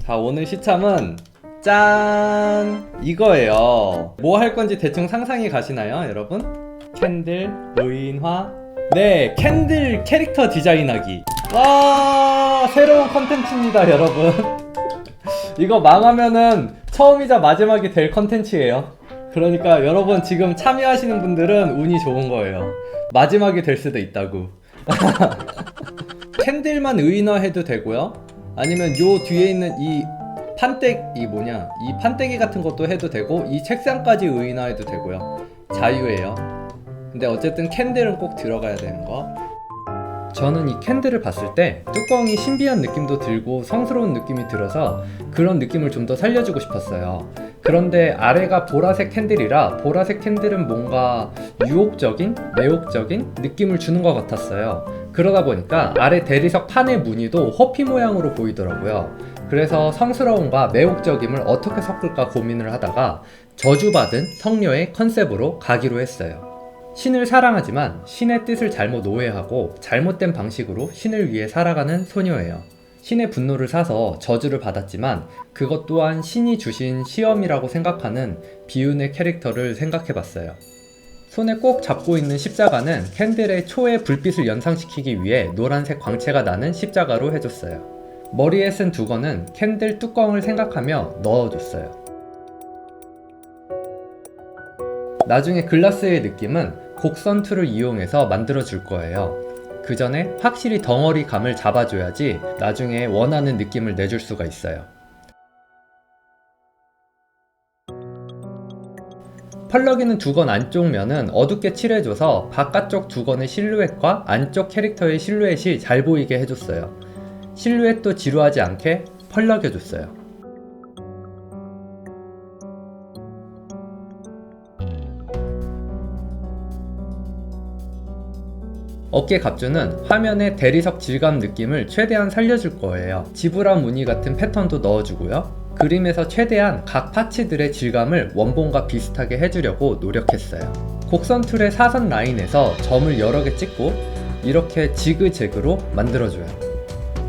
자, 오늘 시참은 짠! 이거예요. 뭐 할 건지 대충 상상이 가시나요, 여러분? 캔들, 의인화. 네, 캔들 캐릭터 디자인하기. 와, 새로운 컨텐츠입니다, 여러분. 이거 망하면은 처음이자 마지막이 될 컨텐츠예요. 그러니까 여러분 지금 참여하시는 분들은 운이 좋은 거예요. 마지막이 될 수도 있다고. 캔들만 의인화해도 되고요. 아니면 요 뒤에 있는 이 판때기 같은 것도 해도 되고, 이 책상까지 의인화해도 되고요. 자유예요. 근데 어쨌든 캔들은 꼭 들어가야 되는 거. 저는 이 캔들을 봤을 때 뚜껑이 신비한 느낌도 들고 성스러운 느낌이 들어서 그런 느낌을 좀 더 살려주고 싶었어요. 그런데 아래가 보라색 캔들이라 보라색 캔들은 뭔가 유혹적인, 매혹적인 느낌을 주는 것 같았어요. 그러다 보니까 아래 대리석 판의 무늬도 호피 모양으로 보이더라고요. 그래서 성스러움과 매혹적임을 어떻게 섞을까 고민을 하다가 저주받은 성녀의 컨셉으로 가기로 했어요. 신을 사랑하지만 신의 뜻을 잘못 오해하고 잘못된 방식으로 신을 위해 살아가는 소녀예요. 신의 분노를 사서 저주를 받았지만 그것 또한 신이 주신 시험이라고 생각하는 비운의 캐릭터를 생각해봤어요. 손에 꼭 잡고 있는 십자가는 캔들의 초의 불빛을 연상시키기 위해 노란색 광채가 나는 십자가로 해줬어요. 머리에 쓴 두건은 캔들 뚜껑을 생각하며 넣어줬어요. 나중에 글라스의 느낌은 곡선 툴을 이용해서 만들어 줄 거예요. 그 전에 확실히 덩어리 감을 잡아줘야지 나중에 원하는 느낌을 내줄 수가 있어요. 펄럭이는 두건 안쪽 면은 어둡게 칠해줘서 바깥쪽 두건의 실루엣과 안쪽 캐릭터의 실루엣이 잘 보이게 해줬어요. 실루엣도 지루하지 않게 펄럭여줬어요. 어깨 갑주는 화면의 대리석 질감 느낌을 최대한 살려줄 거예요. 지브라 무늬 같은 패턴도 넣어주고요. 그림에서 최대한 각 파츠들의 질감을 원본과 비슷하게 해주려고 노력했어요. 곡선 툴의 사선 라인에서 점을 여러 개 찍고 이렇게 지그재그로 만들어줘요.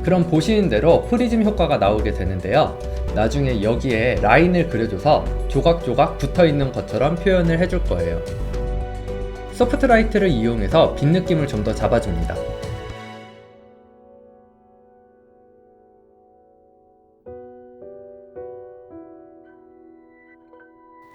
그럼 보시는 대로 프리즘 효과가 나오게 되는데요. 나중에 여기에 라인을 그려줘서 조각조각 붙어있는 것처럼 표현을 해줄 거예요. 소프트라이트를 이용해서 빛 느낌을 좀 더 잡아줍니다.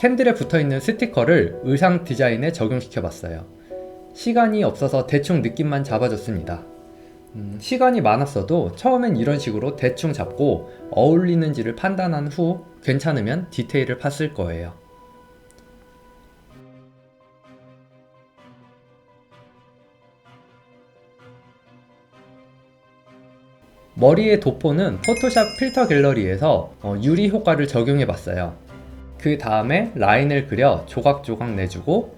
캔들에 붙어있는 스티커를 의상 디자인에 적용시켜봤어요. 시간이 없어서 대충 느낌만 잡아줬습니다. 시간이 많았어도 처음엔 이런 식으로 대충 잡고 어울리는지를 판단한 후 괜찮으면 디테일을 팠을 거예요. 머리의 도포는 포토샵 필터 갤러리에서 유리 효과를 적용해봤어요. 그 다음에 라인을 그려 조각조각 내주고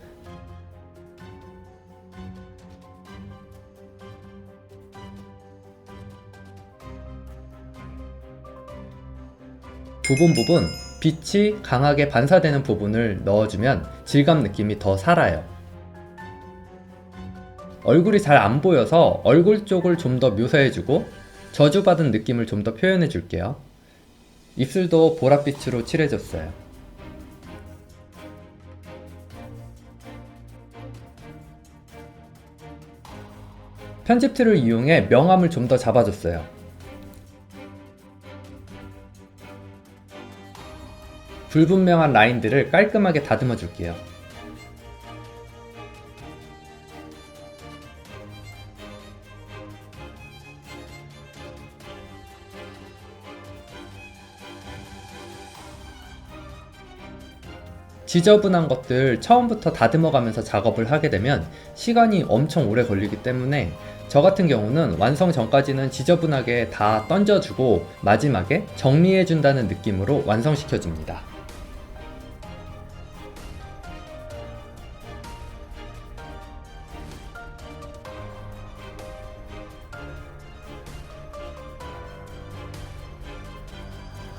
부분 빛이 강하게 반사되는 부분을 넣어주면 질감 느낌이 더 살아요. 얼굴이 잘 안 보여서 얼굴 쪽을 좀 더 묘사해주고 저주받은 느낌을 좀 더 표현해줄게요. 입술도 보랏빛으로 칠해줬어요. 편집 툴을 이용해 명암을 좀 더 잡아줬어요. 불분명한 라인들을 깔끔하게 다듬어 줄게요. 지저분한 것들 처음부터 다듬어 가면서 작업을 하게 되면 시간이 엄청 오래 걸리기 때문에 저 같은 경우는 완성 전까지는 지저분하게 다 던져주고 마지막에 정리해준다는 느낌으로 완성시켜줍니다.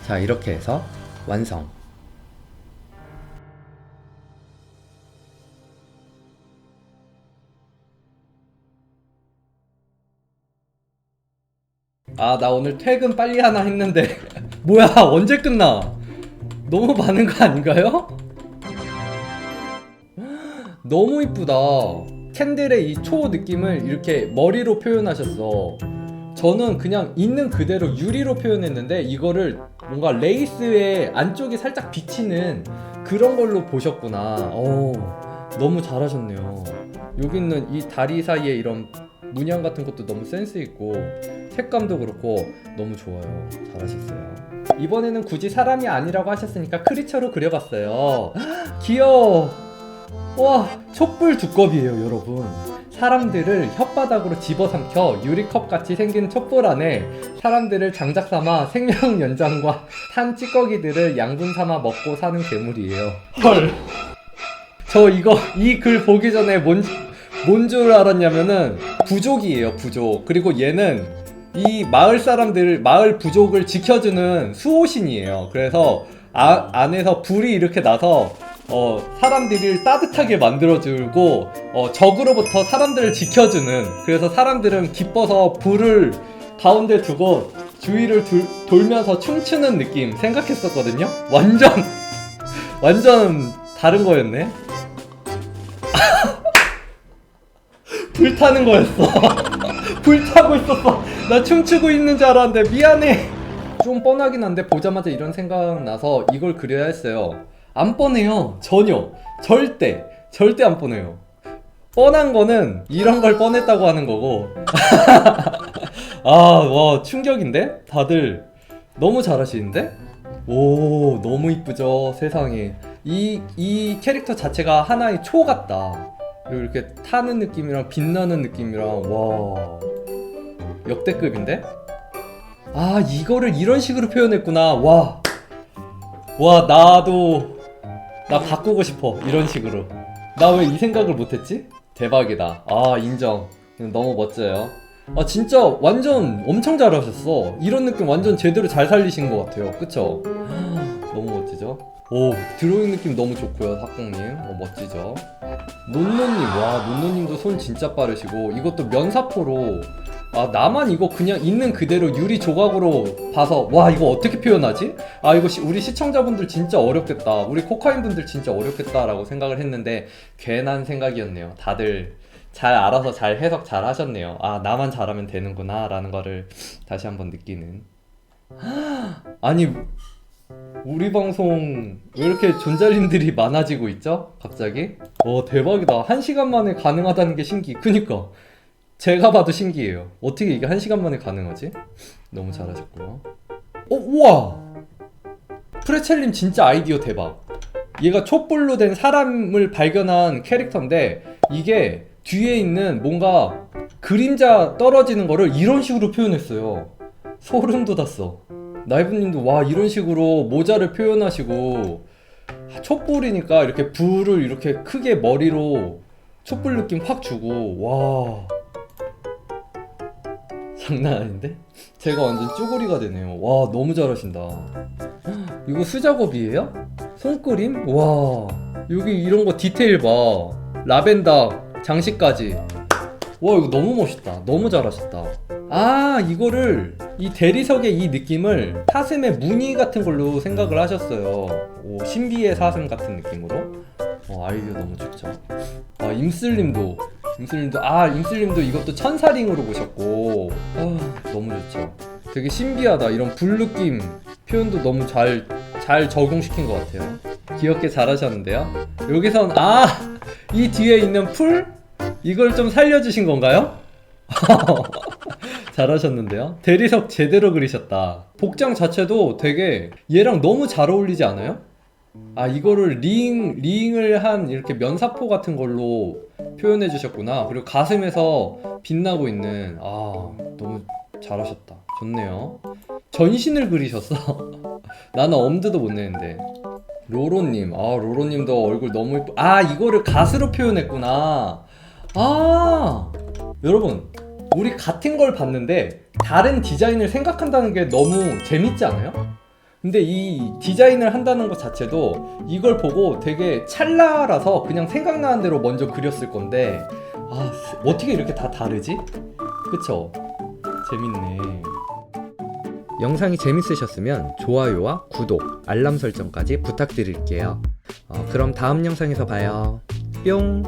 자, 이렇게 해서 완성. 아, 나 오늘 퇴근 빨리 하나 했는데 뭐야, 언제 끝나? 너무 많은 거 아닌가요? 너무 이쁘다. 캔들의 이 초 느낌을 이렇게 머리로 표현하셨어. 저는 그냥 있는 그대로 유리로 표현했는데 이거를 뭔가 레이스의 안쪽이 살짝 비치는 그런 걸로 보셨구나. 너무 잘하셨네요. 여기 있는 이 다리 사이에 이런 문양 같은 것도 너무 센스 있고 색감도 그렇고 너무 좋아요. 잘하셨어요. 이번에는 굳이 사람이 아니라고 하셨으니까 크리처로 그려봤어요. 귀여워. 와, 촛불 두꺼비예요, 여러분. 사람들을 혓바닥으로 집어삼켜 유리컵같이 생긴 촛불 안에 사람들을 장작 삼아 생명 연장과 탄 찌꺼기들을 양분 삼아 먹고 사는 괴물이에요. 헐. 저 이 글 보기 전에 뭔 줄 알았냐면은 부족이에요, 부족. 그리고 얘는 이 마을 사람들, 마을 부족을 지켜주는 수호신이에요. 그래서 안에서 불이 이렇게 나서 사람들을 따뜻하게 만들어주고 적으로부터 사람들을 지켜주는, 그래서 사람들은 기뻐서 불을 가운데 두고 주위를 돌면서 춤추는 느낌 생각했었거든요. 완전 다른 거였네. 불 타는 거였어. 불 타고 있었어. 나 춤추고 있는 줄 알았는데 미안해. 좀 뻔하긴 한데 보자마자 이런 생각 나서 이걸 그려야 했어요. 안 뻔해요. 전혀. 절대 안 뻔해요. 뻔한 거는 이런 걸 뻔했다고 하는 거고. 와, 충격인데? 다들 너무 잘하시는데? 오, 너무 이쁘죠? 세상에. 이 캐릭터 자체가 하나의 초 같다. 그리고 이렇게 타는 느낌이랑 빛나는 느낌이랑, 와, 역대급인데? 이거를 이런 식으로 표현했구나. 와, 나 바꾸고 싶어, 이런 식으로. 나 왜 이 생각을 못했지? 대박이다. 인정. 너무 멋져요. 진짜 완전 엄청 잘하셨어. 이런 느낌 완전 제대로 잘 살리신 것 같아요. 그쵸? 너무 멋지죠? 오, 드로잉 느낌 너무 좋고요, 삭공님. 멋지죠? 논노님, 와, 논노님도 손 진짜 빠르시고, 이것도 면사포로, 나만 이거 그냥 있는 그대로 유리 조각으로 봐서, 와, 이거 어떻게 표현하지? 이거 우리 시청자분들 진짜 어렵겠다. 우리 코카인 분들 진짜 어렵겠다라고 생각을 했는데, 괜한 생각이었네요. 다들 잘 알아서 잘 해석 잘 하셨네요. 나만 잘하면 되는구나, 라는 거를 다시 한번 느끼는. 아니, 우리 방송 왜 이렇게 존잘님들이 많아지고 있죠? 갑자기? 대박이다. 1시간 만에 가능하다는 게 그니까 제가 봐도 신기해요. 어떻게 이게 1시간 만에 가능하지? 너무 잘하셨고요. 우와! 프레첼님 진짜 아이디어 대박. 얘가 촛불로 된 사람을 발견한 캐릭터인데 이게 뒤에 있는 뭔가 그림자 떨어지는 거를 이런 식으로 표현했어요. 소름 돋았어. 나이브님도 와, 이런 식으로 모자를 표현하시고, 촛불이니까 이렇게 불을 이렇게 크게 머리로 촛불 느낌 확 주고, 와, 장난 아닌데? 제가 완전 쭈구리가 되네요. 와, 너무 잘하신다. 이거 수작업이에요? 손그림? 와, 여기 이런 거 디테일 봐. 라벤더 장식까지. 와, 이거 너무 멋있다. 너무 잘하셨다. 이거를 이 대리석의 이 느낌을 사슴의 무늬 같은 걸로 생각을 하셨어요. 오, 신비의 사슴 같은 느낌으로. 아이디어 너무 좋죠. 임슬님도 이것도 천사링으로 보셨고, 너무 좋죠. 되게 신비하다. 이런 불 느낌 표현도 너무 잘 적용시킨 것 같아요. 귀엽게 잘하셨는데요. 여기선 이 뒤에 있는 풀? 이걸 좀 살려주신 건가요? 잘하셨는데요. 대리석 제대로 그리셨다. 복장 자체도 되게 얘랑 너무 잘 어울리지 않아요? 이거를 링을 한 이렇게 면사포 같은 걸로 표현해 주셨구나. 그리고 가슴에서 빛나고 있는, 너무 잘하셨다. 좋네요. 전신을 그리셨어. 나는 엄두도 못 내는데. 로로님, 로로님도 얼굴 너무 예뻐. 이거를 갓으로 표현했구나. 여러분, 우리 같은 걸 봤는데 다른 디자인을 생각한다는 게 너무 재밌지 않아요? 근데 이 디자인을 한다는 것 자체도 이걸 보고 되게 찰나라서 그냥 생각나는 대로 먼저 그렸을 건데, 어떻게 이렇게 다 다르지? 그쵸? 재밌네. 영상이 재밌으셨으면 좋아요와 구독, 알람 설정까지 부탁드릴게요. 그럼 다음 영상에서 봐요. 뿅!